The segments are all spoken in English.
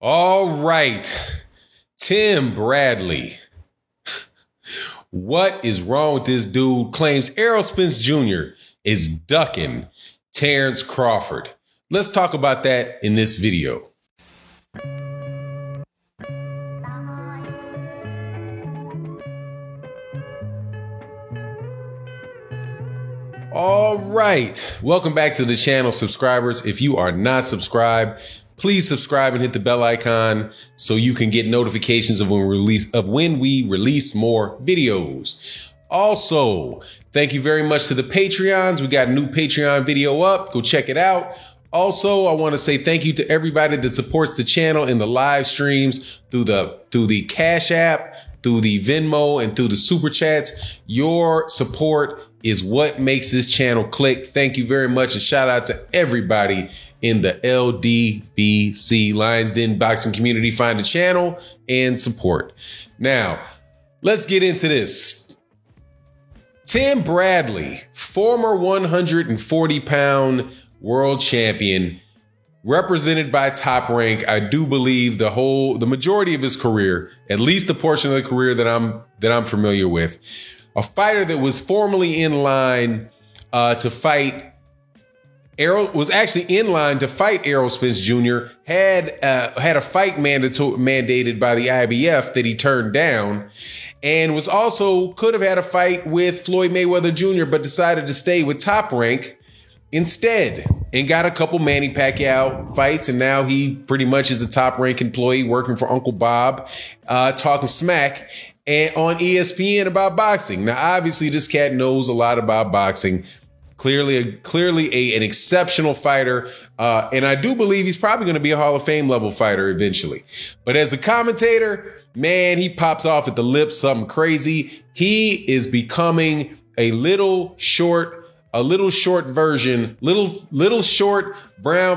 All right, Tim Bradley. What is wrong with this dude? Claims Errol Spence Jr. is ducking Terrence Crawford. Let's talk about that in this video. All right, welcome back to the channel, subscribers. If you are not subscribed, please subscribe and hit the bell icon so you can get notifications of when we release more videos. Also, thank you very much to the Patreons. We got a new Patreon video up. Go check it out. Also, I want to say thank you to everybody that supports the channel in the live streams through the Cash App, through the Venmo, and through the Super Chats. Your support is what makes this channel click. Thank you very much, and shout out to everybody in the LDBC Lions Den boxing community. Find the channel and support. Now, let's get into this. Tim Bradley, former 140-pound world champion, represented by Top Rank. I do believe the majority of his career, at least the portion of the career that I'm familiar with, a fighter that was formerly in line to fight Errol Spence Jr. had a fight mandated by the IBF that he turned down, and could have had a fight with Floyd Mayweather Jr. but decided to stay with Top Rank instead and got a couple Manny Pacquiao fights, and now he pretty much is a Top Rank employee working for Uncle Bob, talking smack and on ESPN about boxing. Now, obviously, this cat knows a lot about boxing. Clearly an exceptional fighter, and I do believe he's probably going to be a Hall of Fame level fighter eventually. But as a commentator, man, he pops off at the lips something crazy. He is becoming a little short brown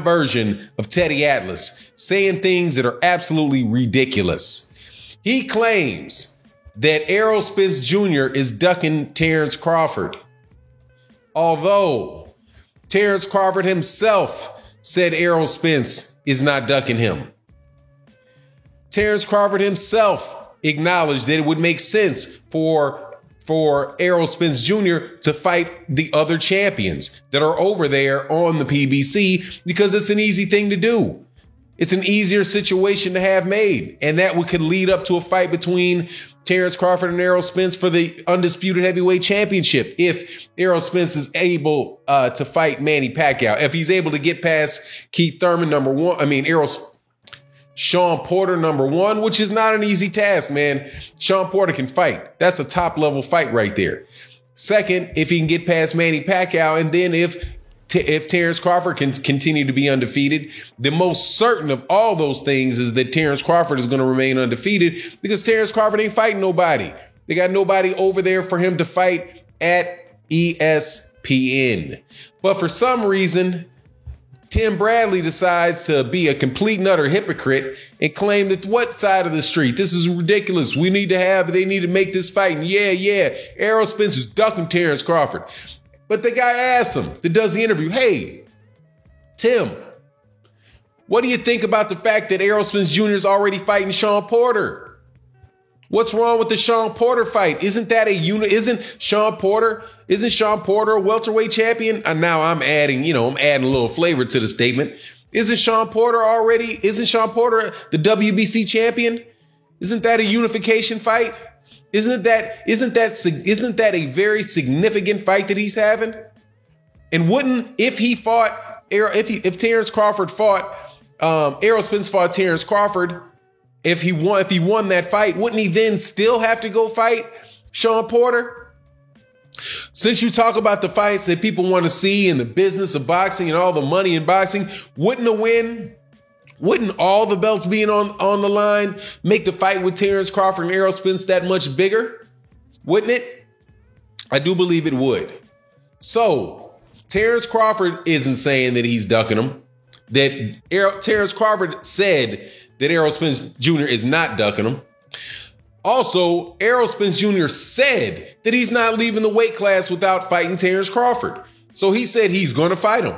version of Teddy Atlas, saying things that are absolutely ridiculous. He claims that Errol Spence Jr. is ducking Terrence Crawford, although Terrence Crawford himself said Errol Spence is not ducking him. Terrence Crawford himself acknowledged that it would make sense for Errol Spence Jr. to fight the other champions that are over there on the PBC because it's an easy thing to do. It's an easier situation to have made, and that could lead up to a fight between Terrence Crawford and Errol Spence for the undisputed heavyweight championship. If Errol Spence is able to fight Manny Pacquiao, if he's able to get past Keith Thurman Sean Porter #1, which is not an easy task, man. Sean Porter can fight. That's a top level fight right there. Second, if he can get past Manny Pacquiao, and then if Terrence Crawford can continue to be undefeated, the most certain of all those things is that Terrence Crawford is going to remain undefeated because Terrence Crawford ain't fighting nobody. They got nobody over there for him to fight at ESPN. But for some reason, Tim Bradley decides to be a complete and utter hypocrite and claim that what side of the street? This is ridiculous. They need to make this fight. And yeah, Errol Spence is ducking Terrence Crawford. But the guy asks him, that does the interview, hey, Tim, what do you think about the fact that Errol Spence Jr. is already fighting Sean Porter? What's wrong with the Sean Porter fight? Isn't Sean Porter a welterweight champion? And now I'm adding a little flavor to the statement. Isn't Sean Porter the WBC champion? Isn't that a unification fight? Isn't that a very significant fight that he's having? And if Terrence Crawford fought Errol Spence fought Terrence Crawford, if he won that fight, wouldn't he then still have to go fight Sean Porter? Since you talk about the fights that people want to see in the business of boxing and all the money in boxing, wouldn't all the belts being on the line make the fight with Terrence Crawford and Errol Spence that much bigger? Wouldn't it? I do believe it would. So Terrence Crawford isn't saying that he's ducking him. Terrence Crawford said that Errol Spence Jr. is not ducking him. Also, Errol Spence Jr. said that he's not leaving the weight class without fighting Terrence Crawford. So he said he's going to fight him.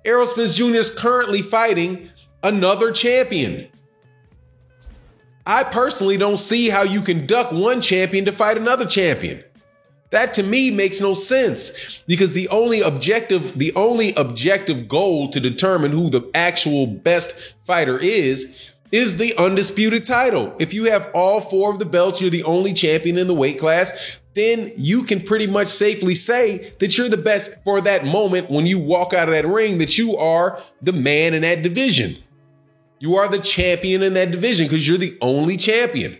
Errol Spence Jr. is currently fighting another champion. I personally don't see how you can duck one champion to fight another champion. That to me makes no sense, because the only objective goal to determine who the actual best fighter is the undisputed title. If you have all 4 of the belts, you're the only champion in the weight class, then you can pretty much safely say that you're the best for that moment when you walk out of that ring, that you are the man in that division. You are the champion in that division because you're the only champion.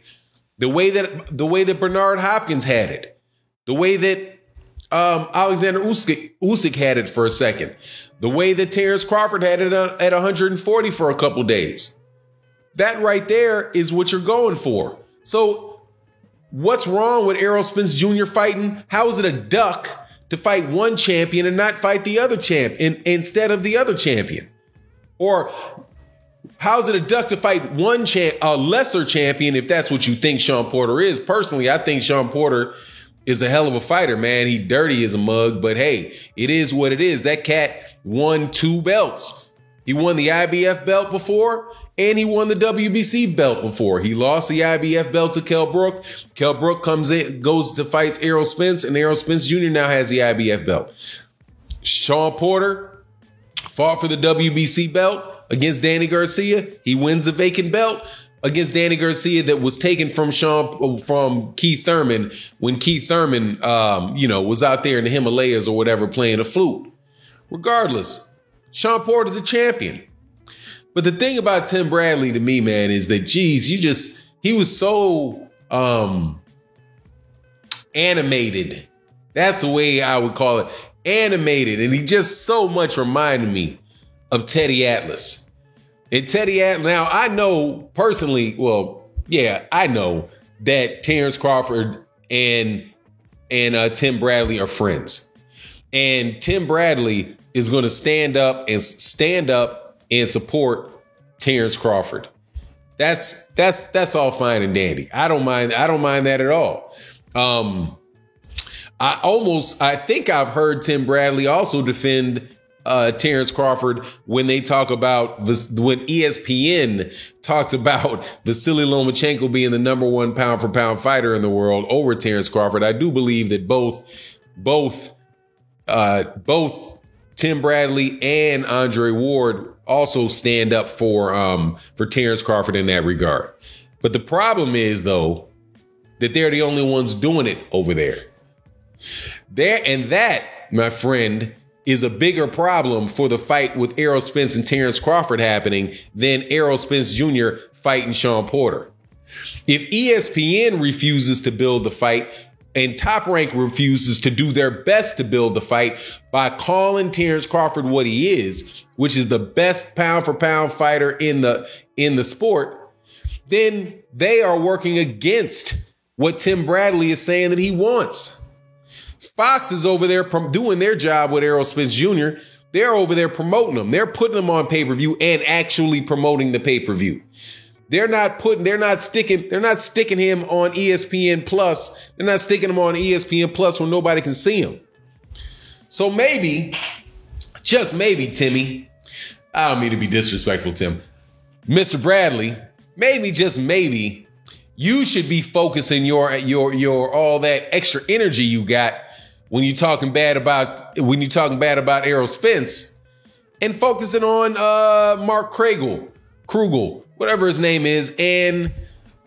The way that Bernard Hopkins had it. The way that Alexander Usyk had it for a second. The way that Terrence Crawford had it at 140 for a couple days. That right there is what you're going for. So what's wrong with Errol Spence Jr. fighting? How is it a duck to fight one champion and not fight the other champion instead of the other champion? Or how is it a duck to fight a lesser champion if that's what you think Shawn Porter is? Personally, I think Shawn Porter is a hell of a fighter, man. He dirty as a mug, but hey, it is what it is. That cat won 2 belts. He won the IBF belt before, and he won the WBC belt before. He lost the IBF belt to Kell Brook. Kell Brook goes to fight Errol Spence, and Errol Spence Jr. now has the IBF belt. Shawn Porter fought for the WBC belt against Danny Garcia. He wins the vacant belt against Danny Garcia that was taken from Keith Thurman when Keith Thurman, was out there in the Himalayas or whatever playing a flute. Regardless, Shawn Porter's a champion. But the thing about Tim Bradley to me, man, is that, he was so animated. That's the way I would call it. Animated. And he just so much reminded me of Teddy Atlas. And Teddy Atlas, now I know personally, I know that Terrence Crawford and Tim Bradley are friends. And Tim Bradley is going to stand up and support Terrence Crawford. That's all fine and dandy. I don't mind that at all. I think I've heard Tim Bradley also defend Terrence Crawford when they talk about this, when ESPN talks about Vasily Lomachenko being the #1 pound for pound fighter in the world over Terrence Crawford. I do believe that both Tim Bradley and Andre Ward also stand up for Terrence Crawford in that regard. But the problem is, though, that they're the only ones doing it over there. That, my friend, is a bigger problem for the fight with Errol Spence and Terrence Crawford happening than Errol Spence Jr. fighting Shawn Porter. If ESPN refuses to build the fight and Top Rank refuses to do their best to build the fight by calling Terrence Crawford what he is, which is the best pound for pound fighter in the sport, then they are working against what Tim Bradley is saying that he wants. Fox is over there doing their job with Errol Spence Jr. They're over there promoting him. They're putting him on pay-per-view and actually promoting the pay-per-view. They're not sticking him on ESPN Plus. They're not sticking him on ESPN Plus when nobody can see him. So maybe, just maybe, Timmy, I don't mean to be disrespectful, Tim, Mr. Bradley, maybe, just maybe, you should be focusing your all that extra energy you got when you're talking bad about Errol Spence, and focusing on Mark Krugel, whatever his name is, and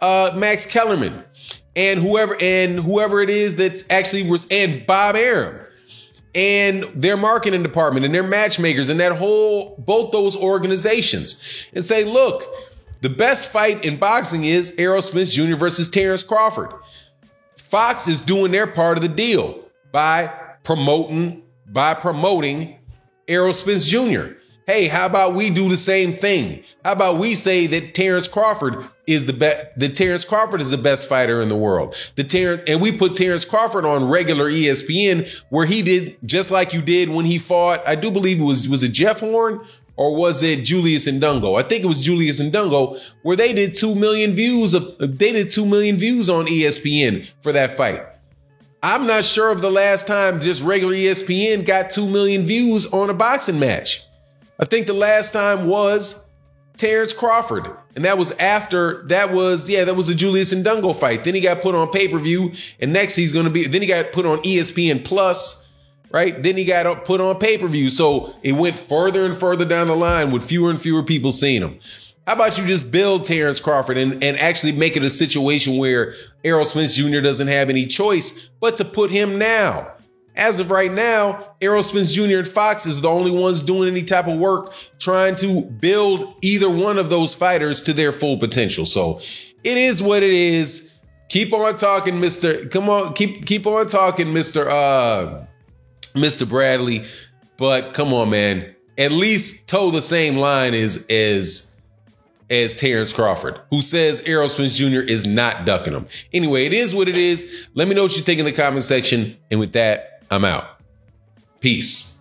Max Kellerman, and whoever it is that's actually and Bob Arum, and their marketing department and their matchmakers and both those organizations, and say, look, the best fight in boxing is Errol Spence Jr. versus Terrence Crawford. Fox is doing their part of the deal by promoting Errol Spence Jr. Hey, how about we do the same thing? How about we say that Terrence Crawford is the best fighter in the world? And we put Terrence Crawford on regular ESPN, where he did just like you did when he fought. I do believe was it Jeff Horn or was it Julius Ndungo? I think it was Julius Ndungo, where they did 2 million views. They did 2 million views on ESPN for that fight. I'm not sure of the last time just regular ESPN got 2 million views on a boxing match. I think the last time was Terrence Crawford. And that was that was a Julius Ndungo fight. Then he got put on pay-per-view. And next then he got put on ESPN Plus, right? Then he got put on pay-per-view. So it went further and further down the line with fewer and fewer people seeing him. How about you just build Terrence Crawford and actually make it a situation where Errol Spence Jr. doesn't have any choice but to put him now? As of right now, Errol Spence Jr. and Fox is the only ones doing any type of work trying to build either one of those fighters to their full potential. So it is what it is. Keep on talking, Mr. Come on, keep on talking, Mr. Bradley. But come on, man. At least toe the same line as Terrence Crawford, who says Errol Spence Jr. is not ducking him. Anyway, it is what it is. Let me know what you think in the comment section. And with that, I'm out. Peace.